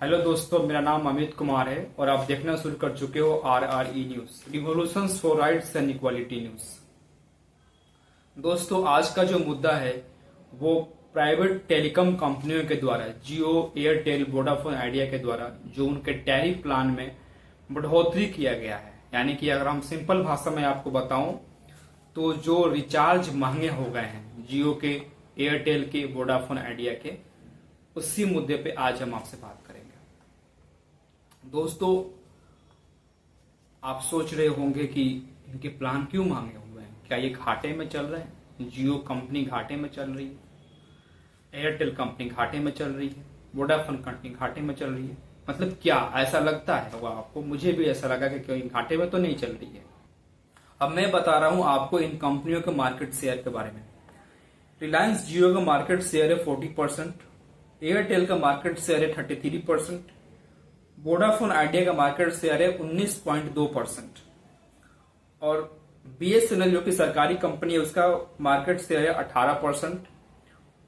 Hello दोस्तों, मेरा नाम अमित कुमार है और आप देखना शुरू कर चुके हो RRE news, revolutions for rights and equality news. दोस्तों, आज का जो मुद्दा है वो प्राइवेट टेलीकॉम कंपनियों के द्वारा जियो, एयरटेल, वोडाफोन आइडिया के द्वारा जो उनके टैरिफ प्लान में बढ़ोतरी किया गया है। यानी कि अगर हम सिंपल भाषा में आपको बताऊं तो जो रिचार्ज महंगे हो गए हैं जियो के, एयरटेल के, वोडाफोन आइडिया के, उसी मुद्दे पे आज हम आपसे बात करेंगे। दोस्तों, आप सोच रहे होंगे कि इनके प्लान क्यों महंगे हुए हैं, क्या ये घाटे में चल रहे हैं? जियो कंपनी घाटे में चल रही है, एयरटेल कंपनी घाटे में चल रही है, वोडाफोन कंपनी घाटे में चल रही है। मतलब क्या ऐसा लगता है होगा आपको? मुझे भी ऐसा लगा कि क्यों घाटे में तो नहीं चल रही है। अब मैं बता रहा हूं आपको इन कंपनियों के मार्केट शेयर के बारे में। रिलायंस जियो का मार्केट शेयर है 40%, एयरटेल का मार्केट शेयर है 33%, वोडाफोन आइडिया का मार्केट शेयर है 19.2% और BSNL जो कि सरकारी कंपनी है उसका मार्केट शेयर है 18%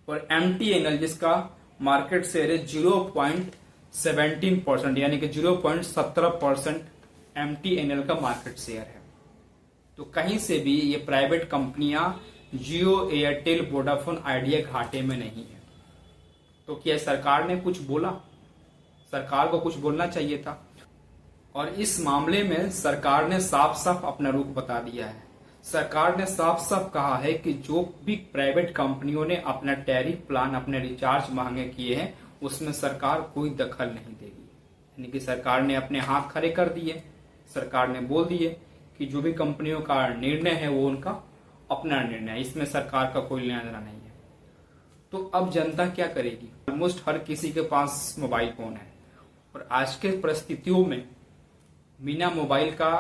और MTNL जिसका मार्केट शेयर है 0.17%, यानी कि 0.17% MTNL का मार्केट शेयर है। तो कहीं से भी ये प्राइवेट कंपनियां जियो, एयरटेल, वोडाफोन आइडिया घाटे में नहीं है। तो क्या सरकार ने कुछ बोला? सरकार को कुछ बोलना चाहिए था। और इस मामले में सरकार ने साफ साफ अपना रुख बता दिया है। सरकार ने साफ साफ कहा है कि जो भी प्राइवेट कंपनियों ने अपना टैरिफ प्लान, अपने रिचार्ज महंगे किए हैं, उसमें सरकार कोई दखल नहीं देगी। यानी कि सरकार ने अपने हाथ खड़े कर दिए। सरकार ने बोल दिए कि जो भी कंपनियों का निर्णय है वो उनका अपना निर्णय है, इसमें सरकार का कोई लेना देना नहीं है। तो अब जनता क्या करेगी? ऑलमोस्ट हर किसी के पास मोबाइल फोन है और आज के परिस्थितियों में बिना मोबाइल का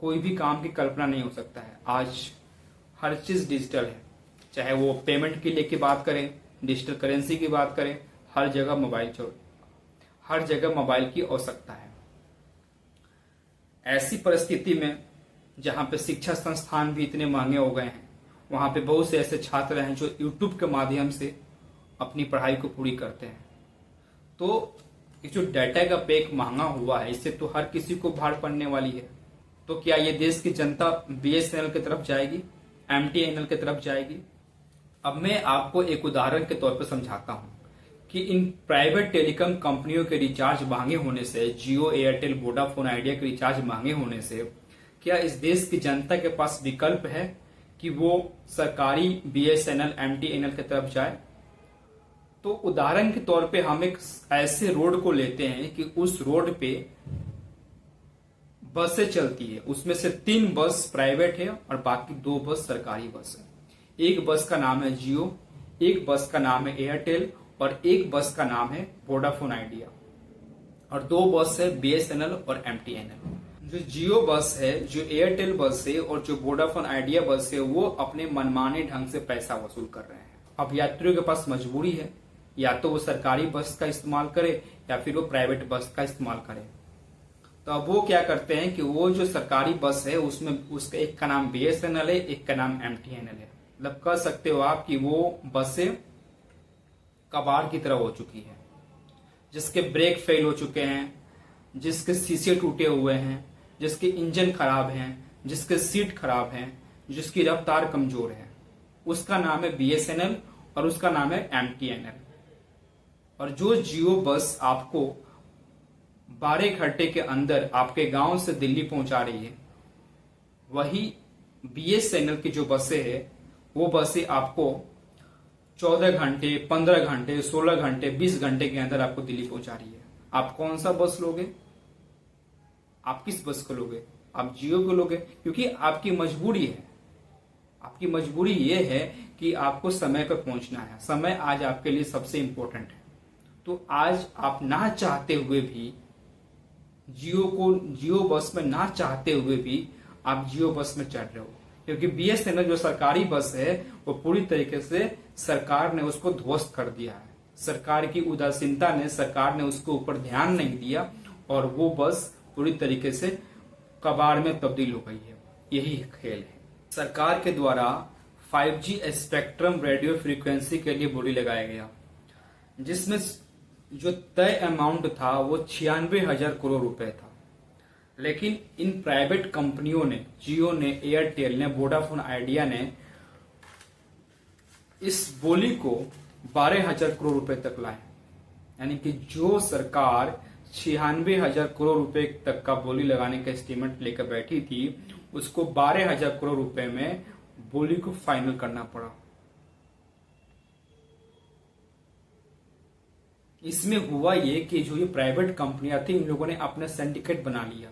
कोई भी काम की कल्पना नहीं हो सकता है। आज हर चीज डिजिटल है, चाहे वो पेमेंट के लिए की बात करें, डिजिटल करेंसी की बात करें, हर जगह मोबाइल की आवश्यकता है। ऐसी परिस्थिति में जहां पे शिक्षा संस्थान भी इतने महंगे हो गए हैं, वहां पे बहुत से ऐसे छात्र हैं जो यूट्यूब के माध्यम से अपनी पढ़ाई को पूरी करते हैं। तो जो डाटा का पैक महंगा हुआ है, इससे तो हर किसी को भार पड़ने वाली है। तो क्या ये देश की जनता BSNL की तरफ जाएगी, MTNL की तरफ जाएगी? अब मैं आपको एक उदाहरण के तौर पर समझाता हूं कि इन प्राइवेट टेलीकॉम कंपनियों के रिचार्ज महंगे होने से, जियो, एयरटेल, वोडाफोन आइडिया के रिचार्ज महंगे होने से क्या इस देश की जनता के पास विकल्प है कि वो सरकारी BSNL, MTNL की तरफ जाए? तो उदाहरण के तौर पे हम एक ऐसे रोड को लेते हैं कि उस रोड पे बसें चलती है, उसमें से 3 बस प्राइवेट है और बाकी 2 बस सरकारी बस है। एक बस का नाम है जियो, एक बस का नाम है एयरटेल और एक बस का नाम है वोडाफोन आइडिया और 2 बस है BSNL और MTNL। जो जियो बस है, जो एयरटेल बस है और जो वोडाफोन आइडिया बस है, वो अपने मनमाने ढंग से पैसा वसूल कर रहे हैं। अब यात्रियों के पास मजबूरी है, या तो वो सरकारी बस का इस्तेमाल करे या फिर वो प्राइवेट बस का इस्तेमाल करे। तो अब वो क्या करते हैं कि वो जो सरकारी बस है उसमें उसका एक का नाम BSNL है, एक का नाम MTNL है। मतलब कह सकते हो आप कि वो बसें कबाड़ की तरह हो चुकी है, जिसके ब्रेक फेल हो चुके हैं, जिसके शीशे टूटे हुए हैं, जिसके इंजन खराब हैं, जिसके सीट खराब हैं, जिसकी रफ्तार कमजोर है, उसका नाम है BSNL और उसका नाम है MTNL। और जो जियो बस आपको 12 घंटे के अंदर आपके गांव से दिल्ली पहुंचा रही है, वही BSNL की जो बसें है, वो बसें आपको 14 घंटे, 15 घंटे, 16 घंटे, 20 घंटे के अंदर आपको दिल्ली पहुंचा रही है। आप कौन सा बस लोगे? आप किस बस को लोगे? आप जियो को लोगे, क्योंकि आपकी मजबूरी है। आपकी मजबूरी ये है कि आपको समय पर पहुंचना है। समय आज आपके लिए सबसे इंपॉर्टेंट है। तो आज आप ना चाहते हुए भी जियो बस में ना चाहते हुए भी आप जियो बस में चढ़ रहे हो, क्योंकि BSNL जो सरकारी बस है वो पूरी तरीके से सरकार ने उसको ध्वस्त कर दिया है। सरकार की उदासीनता ने, सरकार ने उसको ऊपर ध्यान नहीं दिया और वो बस पूरी तरीके से कबाड़ में तब्दील हो गई है। यही खेल है। सरकार के द्वारा 5G स्पेक्ट्रम रेडियो फ्रीक्वेंसी के लिए बोली लगाया गया, जिसमें जो तय अमाउंट था वो 96,000 करोड़ रुपए था। लेकिन इन प्राइवेट कंपनियों ने, जियो ने, एयरटेल ने, वोडाफोन आइडिया ने इस बोली को 12,000 करोड़ रुपए तक लाए। यानी कि जो सरकार 96,000 करोड़ रुपए तक का बोली लगाने का एस्टीमेट लेकर बैठी थी, उसको 12,000 करोड़ रुपए में बोली को फाइनल करना पड़ा। इसमें हुआ ये कि जो ये प्राइवेट कंपनियां थी, इन लोगों ने अपना सिंडिकेट बना लिया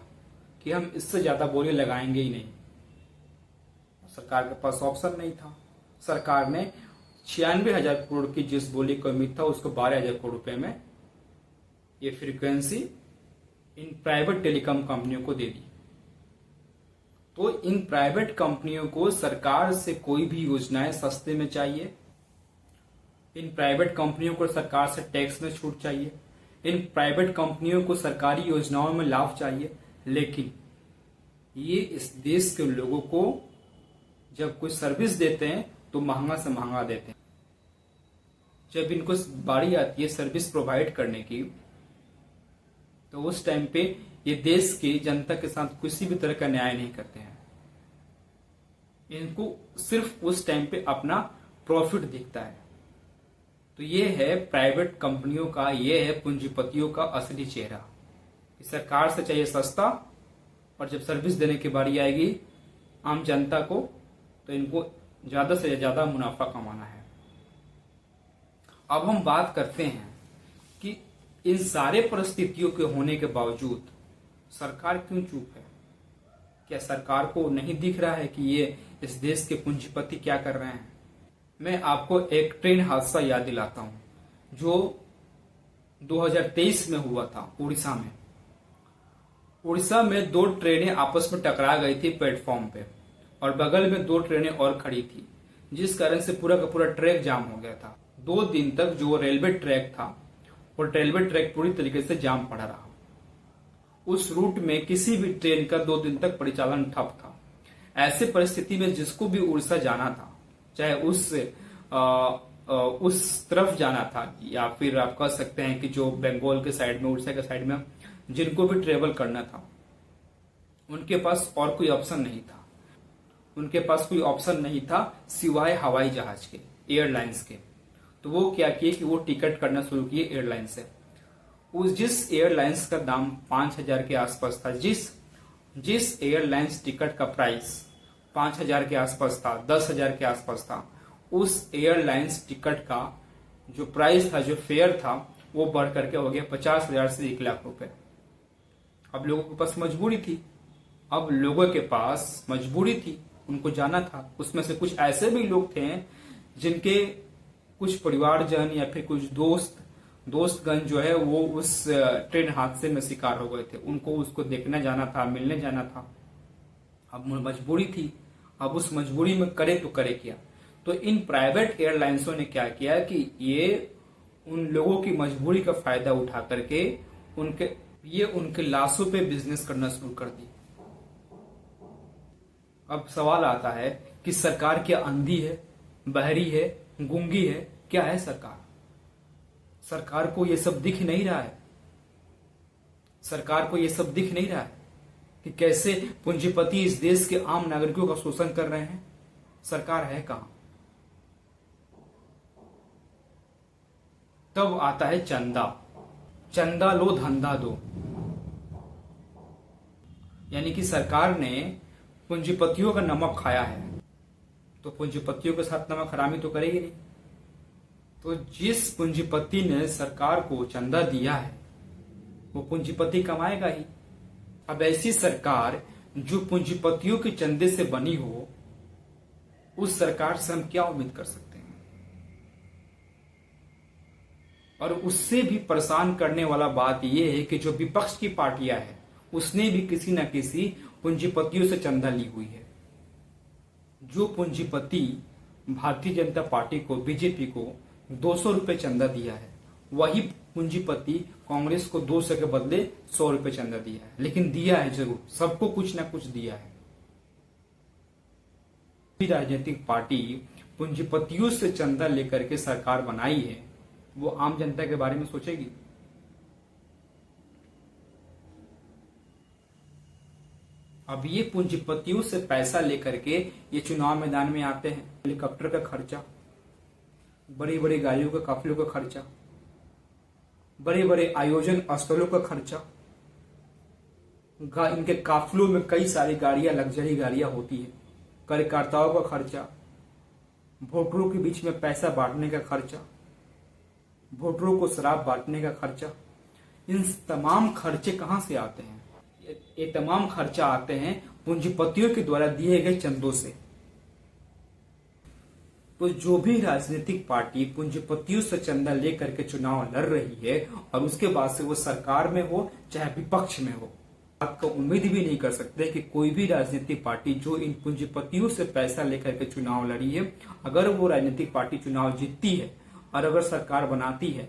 कि हम इससे ज्यादा बोली लगाएंगे ही नहीं। सरकार के पास ऑप्शन नहीं था। सरकार ने 96,000 करोड़ की जिस बोली की उम्मीद था, उसको 12,000 करोड़ रुपए में ये फ्रीक्वेंसी इन प्राइवेट टेलीकॉम कंपनियों को दे दी। तो इन प्राइवेट कंपनियों को सरकार से कोई भी योजनाएं सस्ते में चाहिए, इन प्राइवेट कंपनियों को सरकार से टैक्स में छूट चाहिए, इन प्राइवेट कंपनियों को सरकारी योजनाओं में लाभ चाहिए। लेकिन ये इस देश के लोगों को जब कोई सर्विस देते हैं तो महंगा से महंगा देते हैं। जब इनको बारी आती है सर्विस प्रोवाइड करने की, तो उस टाइम पे ये देश की जनता के साथ किसी भी तरह का न्याय नहीं करते हैं। इनको सिर्फ उस टाइम पे अपना प्रॉफिट दिखता है। तो ये है प्राइवेट कंपनियों का, ये है पूंजीपतियों का असली चेहरा। सरकार से चाहिए सस्ता, और जब सर्विस देने की बारी आएगी आम जनता को, तो इनको ज्यादा से ज्यादा मुनाफा कमाना है। अब हम बात करते हैं कि इन सारे परिस्थितियों के होने के बावजूद सरकार क्यों चुप है। क्या सरकार को नहीं दिख रहा है कि ये इस देश के पूंजीपति क्या कर रहे हैं। मैं आपको एक ट्रेन हादसा याद दिलाता हूं जो 2023 में हुआ था उड़ीसा में। उड़ीसा में दो ट्रेनें आपस में टकरा गई थी प्लेटफॉर्म पे, और बगल में दो ट्रेनें और खड़ी थी, जिस कारण से पूरा का पूरा ट्रैक जाम हो गया था। 2 दिन तक जो रेलवे ट्रैक था, वो रेलवे ट्रैक पूरी तरीके से जाम पड़ा रहा। उस रूट में किसी भी ट्रेन का 2 दिन तक परिचालन ठप था। ऐसे परिस्थिति में जिसको भी उड़ीसा जाना था, चाहे उस तरफ जाना था, या फिर आप कह सकते हैं कि जो बंगाल के साइड में, उड़ीसा के साइड में जिनको भी ट्रेवल करना था, उनके पास और कोई ऑप्शन नहीं था। उनके पास कोई ऑप्शन नहीं था सिवाय हवाई जहाज के, एयरलाइंस के। तो वो क्या किए कि वो टिकट करना शुरू किए एयरलाइन से। जिस एयरलाइंस का दाम 5,000 के आसपास था, जिस एयरलाइंस टिकट का प्राइस 5,000 के आसपास था, 10,000 के आसपास था, उस एयरलाइंस टिकट का जो प्राइस था, जो फेयर था, वो बढ़ करके हो गया 50,000 से 1 लाख रुपए। अब लोगों के पास मजबूरी थी, उनको जाना था। उसमें से कुछ ऐसे भी लोग थे जिनके कुछ परिवारजन या फिर कुछ दोस्तगण जो है वो उस ट्रेन हादसे में शिकार हो गए थे। उनको उसको देखने जाना था, मिलने जाना था। अब मजबूरी थी। अब उस मजबूरी में करे तो करे क्या। तो इन प्राइवेट एयरलाइंसों ने क्या किया कि ये उन लोगों की मजबूरी का फायदा उठा करके उनके लाशों पे बिजनेस करना शुरू कर दी। अब सवाल आता है कि सरकार क्या अंधी है, बहरी है, गूंगी है, क्या है सरकार? सरकार को ये सब दिख नहीं रहा है। सरकार को ये सब दिख नहीं रहा है कि कैसे पूंजीपति इस देश के आम नागरिकों का शोषण कर रहे हैं। सरकार है कहां? तब आता है चंदा लो धंधा दो। यानी कि सरकार ने पूंजीपतियों का नमक खाया है, तो पूंजीपतियों के साथ नमक हरामी तो करेगी नहीं। तो जिस पूंजीपति ने सरकार को चंदा दिया है, वो पूंजीपति कमाएगा ही। अब ऐसी सरकार जो पूंजीपतियों के चंदे से बनी हो, उस सरकार से हम क्या उम्मीद कर सकते हैं? और उससे भी परेशान करने वाला बात यह है कि जो विपक्ष की पार्टियां हैं, उसने भी किसी न किसी पूंजीपतियों से चंदा ली हुई है। जो पूंजीपति भारतीय जनता पार्टी को, बीजेपी को 200 रुपए चंदा दिया है, वही पूंजीपति कांग्रेस को 200 के बदले 100 रुपए चंदा दिया है। लेकिन दिया है जरूर, सबको कुछ ना कुछ दिया है। राजनीतिक पार्टी पूंजीपतियों से चंदा लेकर के सरकार बनाई है, वो आम जनता के बारे में सोचेगी? अब ये पूंजीपतियों से पैसा लेकर के ये चुनाव मैदान में आते हैं। हेलीकॉप्टर का खर्चा, बड़ी बड़ी गाड़ियों के काफिलों का खर्चा, बड़े बड़े आयोजन स्थलों का खर्चा, इनके काफिलों में कई सारी गाड़ियां, लग्जरी गाड़ियां होती है, कार्यकर्ताओं का खर्चा, वोटरों के बीच में पैसा बांटने का खर्चा, वोटरों को शराब बांटने का खर्चा। इन तमाम खर्चे कहां से आते हैं? ये तमाम खर्चा आते हैं पूंजीपतियों के द्वारा दिए गए चंदों से। तो जो भी राजनीतिक पार्टी पूंजीपतियों से चंदा लेकर के चुनाव लड़ रही है और उसके बाद से वो सरकार में हो चाहे विपक्ष में हो, आपको उम्मीद भी नहीं कर सकते कि कोई भी राजनीतिक पार्टी जो इन पूंजीपतियों से पैसा लेकर के चुनाव लड़ी है, अगर वो राजनीतिक पार्टी चुनाव जीतती है और अगर सरकार बनाती है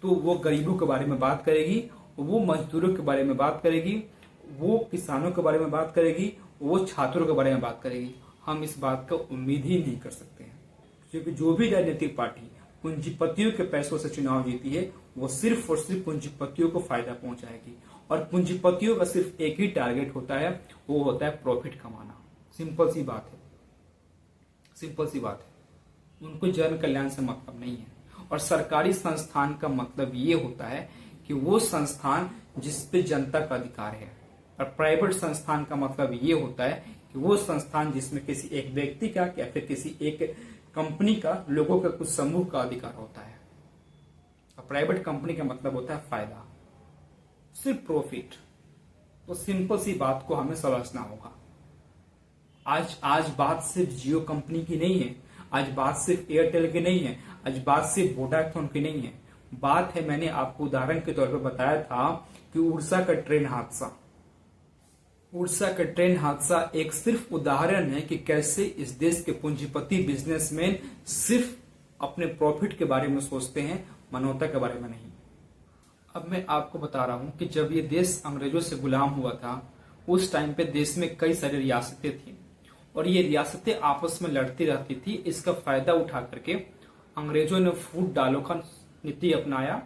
तो वो गरीबों के बारे में बात करेगी, वो मजदूरों के बारे में बात करेगी, वो किसानों के बारे में बात करेगी, वो छात्रों के बारे में बात करेगी। हम इस बात का उम्मीद ही नहीं कर सकते हैं, क्योंकि जो भी राजनीतिक पार्टी पूंजीपतियों के पैसों से चुनाव जीती है वो सिर्फ और सिर्फ पूंजीपतियों को फायदा पहुंचाएगी। और पूंजीपतियों का सिर्फ एक ही टारगेट होता है, वो होता है प्रॉफिट कमाना। सिंपल सी बात है, सिंपल सी बात है। उनको जन कल्याण से मतलब नहीं है। और सरकारी संस्थान का मतलब ये होता है कि वो संस्थान जिस पे जनता का अधिकार है, और प्राइवेट संस्थान का मतलब ये होता है कि वो संस्थान जिसमें किसी एक व्यक्ति का या फिर किसी एक कंपनी का, लोगों का कुछ समूह का अधिकार होता है। और प्राइवेट कंपनी का मतलब होता है फायदा, सिर्फ प्रॉफिट। तो सिंपल सी बात को हमें समझना होगा। आज बात सिर्फ जियो कंपनी की नहीं है, आज बात सिर्फ एयरटेल की नहीं है, आज बात सिर्फ वोडाफोन की नहीं है। बात है, मैंने आपको उदाहरण के तौर पर बताया था कि उड़ीसा का ट्रेन हादसा। उड़ीसा का ट्रेन हादसा एक सिर्फ उदाहरण है कि कैसे इस देश के पूंजीपति बिजनेसमैन सिर्फ अपने प्रॉफिट के बारे में सोचते हैं, मानवता के बारे में नहीं। अब मैं आपको बता रहा हूं कि जब ये देश अंग्रेजों से गुलाम हुआ था, उस टाइम पे देश में कई सारी रियासतें थी और ये रियासतें आपस में लड़ती रहती थी। इसका फायदा उठा करके अंग्रेजों ने फूट डालो का नीति अपनाया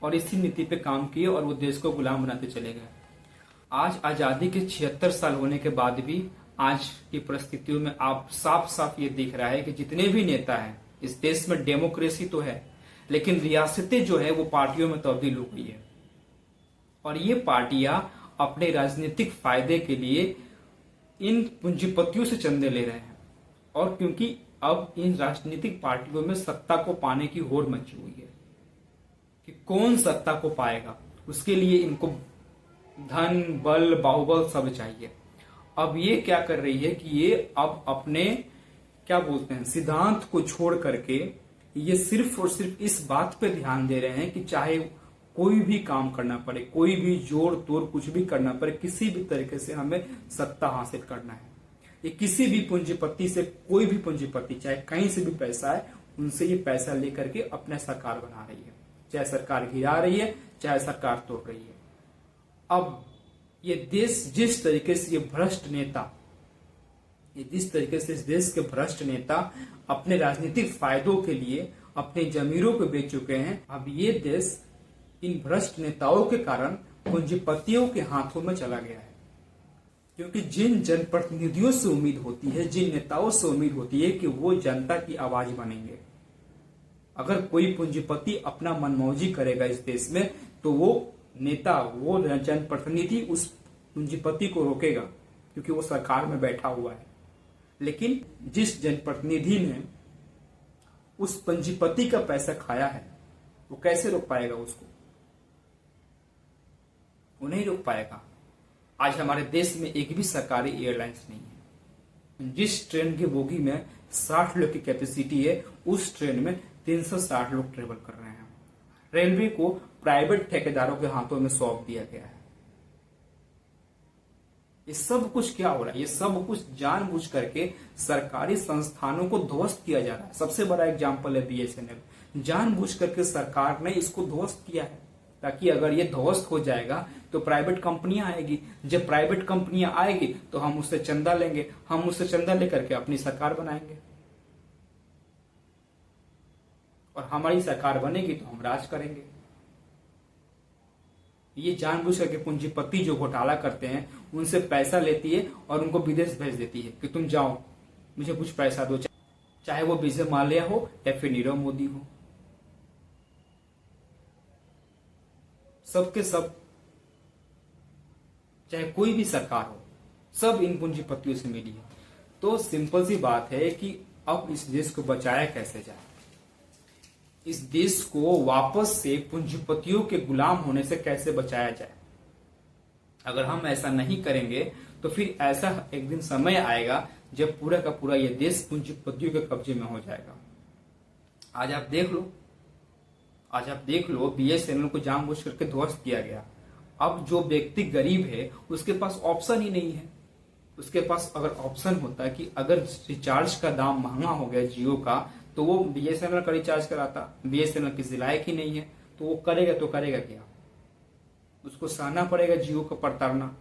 और इसी नीति पे काम किए और वो देश को गुलाम बनाते चले गए। आज आजादी के 76 साल होने के बाद भी आज की परिस्थितियों में आप साफ साफ ये दिख रहा है कि जितने भी नेता हैं इस देश में, डेमोक्रेसी तो है लेकिन रियासतें जो है वो पार्टियों में तब्दील हो गई है। और ये पार्टियां अपने राजनीतिक फायदे के लिए इन पूंजीपतियों से चंदे ले रहे हैं। और क्योंकि अब इन राजनीतिक पार्टियों में सत्ता को पाने की होड़ मची हुई है कि कौन सत्ता को पाएगा, उसके लिए इनको धन, बल, बाहुबल सब चाहिए। अब ये क्या कर रही है कि ये अब अपने क्या बोलते हैं सिद्धांत को छोड़ करके ये सिर्फ और सिर्फ इस बात पे ध्यान दे रहे हैं कि चाहे कोई भी काम करना पड़े, कोई भी जोड़ तोड़ कुछ भी करना पड़े, किसी भी तरीके से हमें सत्ता हासिल करना है। ये किसी भी पूंजीपति से, कोई भी पूंजीपति चाहे कहीं से भी पैसा है, उनसे ये पैसा लेकर के अपने सरकार बना रही है, चाहे सरकार गिरा रही है चाहे सरकार तोड़ रही है। अब ये देश जिस तरीके से ये भ्रष्ट नेता, जिस तरीके से इस देश के भ्रष्ट नेता अपने राजनीतिक फायदों के लिए अपने जमीरों को बेच चुके हैं, अब ये देश इन भ्रष्ट नेताओं के कारण पूंजीपतियों के हाथों में चला गया है। क्योंकि जिन जनप्रतिनिधियों से उम्मीद होती है, जिन नेताओं से उम्मीद होती है कि वो जनता की आवाज बनेंगे, अगर कोई पूंजीपति अपना मनमौजी करेगा इस देश में तो वो नेता, वो जनप्रतिनिधि उस पूंजीपति को रोकेगा क्योंकि वो सरकार में बैठा हुआ है। लेकिन जिस जनप्रतिनिधि ने उस पूंजीपति का पैसा खाया है वो कैसे रोक पाएगा उसको? वो नहीं रोक पाएगा। आज हमारे देश में एक भी सरकारी एयरलाइंस नहीं है। जिस ट्रेन की बोगी में 60 लोग की कैपेसिटी है, उस ट्रेन में 360 लोग ट्रेवल कर रहे हैं। रेलवे को प्राइवेट ठेकेदारों के हाथों में सौंप दिया गया है। ये सब कुछ क्या हो रहा है? ये सब कुछ जानबूझ करके सरकारी संस्थानों को ध्वस्त किया जा रहा है। सबसे बड़ा एग्जाम्पल है बीएसएनएल। जानबूझ करके सरकार ने इसको ध्वस्त किया है ताकि अगर ये ध्वस्त हो जाएगा तो प्राइवेट कंपनियां आएगी। जब प्राइवेट कंपनियां आएगी तो हम उससे चंदा लेंगे, हम उससे चंदा लेकर के अपनी सरकार बनाएंगे और हमारी सरकार बनेगी तो हम राज करेंगे। ये जानबूझ करके पूंजीपति जो घोटाला करते हैं उनसे पैसा लेती है और उनको विदेश भेज देती है कि तुम जाओ, मुझे कुछ पैसा दो, चाहे वो विजय माल्या हो या फिर नीरव मोदी हो। सबके सब, चाहे कोई भी सरकार हो, सब इन पूंजीपतियों से मिली है। तो सिंपल सी बात है कि अब इस देश को बचाया कैसे जाए, इस देश को वापस से पूंजीपतियों के गुलाम होने से कैसे बचाया जाए। अगर हम ऐसा नहीं करेंगे तो फिर ऐसा एक दिन समय आएगा जब पूरा का पूरा ये देश पूंजीपतियों के कब्जे में हो जाएगा। आज आप देख लो बीएसएनएल को जानबूझ करके ध्वस्त किया गया। अब जो व्यक्ति गरीब है उसके पास ऑप्शन ही नहीं है। उसके पास अगर ऑप्शन होता कि अगर रिचार्ज का दाम महंगा हो गया जियो का, तो वो बीएसएनएल का रिचार्ज कराता। बीएसएनएल किसी लायक ही नहीं है तो वो करेगा तो करेगा क्या, उसको सहना पड़ेगा जियो का प्रताड़ना।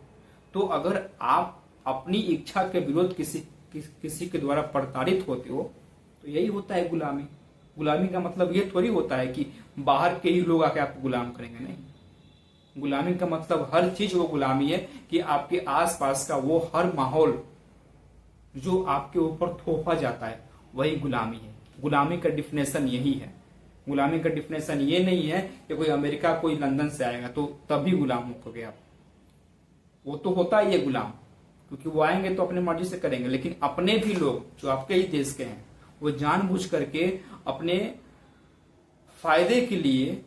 तो अगर आप अपनी इच्छा के विरोध किसी के द्वारा प्रताड़ित होते हो तो यही होता है गुलामी। गुलामी का मतलब ये थोड़ी होता है कि बाहर के ही लोग आके आपको गुलाम करेंगे, नहीं। गुलामी का मतलब हर चीज वो गुलामी है कि आपके आसपास का वो हर माहौल जो आपके ऊपर थोपा जाता है वही गुलामी है। गुलामी का डिफिनेशन यही है। गुलामी का डिफिनेशन ये नहीं है कि कोई अमेरिका कोई लंदन से आएगा तो तभी गुलाम होगे आप। वो तो होता ही है गुलाम, क्योंकि वो आएंगे तो अपने मर्जी से करेंगे। लेकिन अपने भी लोग जो आपके ही देश के हैं वो जानबूझ करके अपने फायदे के लिए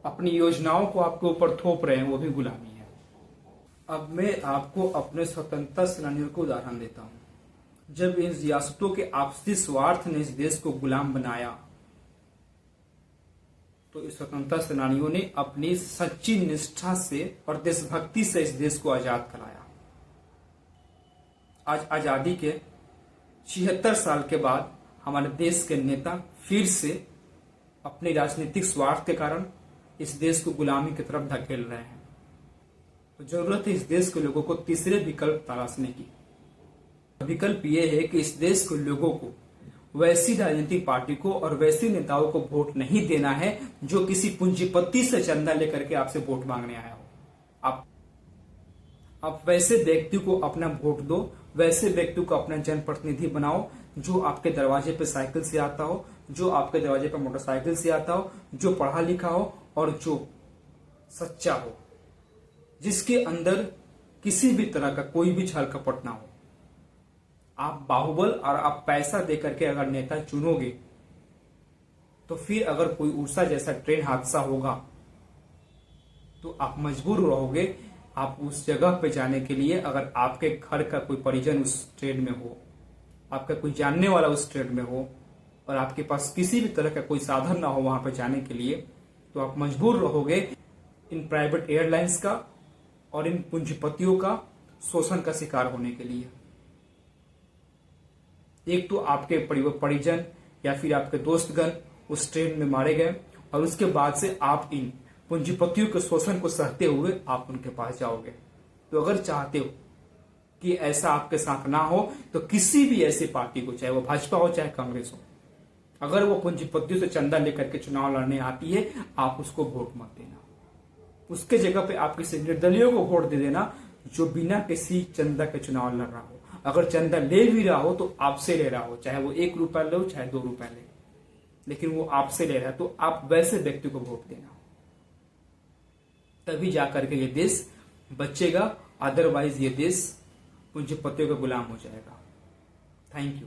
अपनी योजनाओं को आपके ऊपर थोप रहे हैं, वो भी गुलामी है। अब मैं आपको अपने स्वतंत्रता सेनानियों को उदाहरण देता हूं। जब इन रियासतों के आपसी स्वार्थ ने इस देश को गुलाम बनाया तो इस स्वतंत्रता सेनानियों ने अपनी सच्ची निष्ठा से और देशभक्ति से इस देश को आजाद कराया। आज आजादी के 76 साल के बाद हमारे देश के नेता फिर से अपने राजनीतिक स्वार्थ के कारण इस देश को गुलामी की तरफ धकेल रहे हैं। तो जरूरत है इस देश के लोगों को तीसरे विकल्प तलाशने की। विकल्प ये है कि इस देश के लोगों को वैसी राजनीतिक पार्टी को और वैसे नेताओं को वोट नहीं देना है जो किसी पूंजीपति से चंदा लेकर के आपसे वोट मांगने आया हो। आप वैसे व्यक्ति को अपना वोट दो, वैसे व्यक्ति को अपना जनप्रतिनिधि बनाओ जो आपके दरवाजे पे साइकिल से आता हो, जो आपके दरवाजे पे मोटरसाइकिल से आता हो, जो पढ़ा लिखा हो और जो सच्चा हो, जिसके अंदर किसी भी तरह का कोई भी छल कपट ना हो। आप बाहुबल और आप पैसा देकर के अगर नेता चुनोगे तो फिर अगर कोई उड़ीसा जैसा ट्रेन हादसा होगा तो आप मजबूर रहोगे आप उस जगह पे जाने के लिए। अगर आपके घर का कोई परिजन उस ट्रेन में हो, आपका कोई जानने वाला उस ट्रेन में हो और आपके पास किसी भी तरह का कोई साधन ना हो वहां पे जाने के लिए, तो आप मजबूर रहोगे इन प्राइवेट एयरलाइंस का और इन पूंजीपतियों का शोषण का शिकार होने के लिए। एक तो आपके परिजन या फिर आपके दोस्तगण उस ट्रेन में मारे गए और उसके बाद से आप इन पूंजीपतियों के शोषण को सहते हुए आप उनके पास जाओगे। तो अगर चाहते हो कि ऐसा आपके साथ ना हो तो किसी भी ऐसी पार्टी को, चाहे वो भाजपा हो चाहे कांग्रेस हो, अगर वो पूंजीपतियों से चंदा लेकर के चुनाव लड़ने आती है आप उसको वोट मत देना। उसके जगह पे आप किसी निर्दलीय को वोट दे देना जो बिना किसी चंदा के चुनाव लड़ रहा हो। अगर चंदा ले भी रहा हो तो आपसे ले रहा हो, चाहे वो 1 रुपया ले चाहे 2 रुपया ले, लेकिन वो आपसे ले रहा है तो आप वैसे व्यक्ति को वोट देना। तभी जाकर के ये देश बचेगा, अदरवाइज ये देश पूंजीपतियों का गुलाम हो जाएगा। Thank you.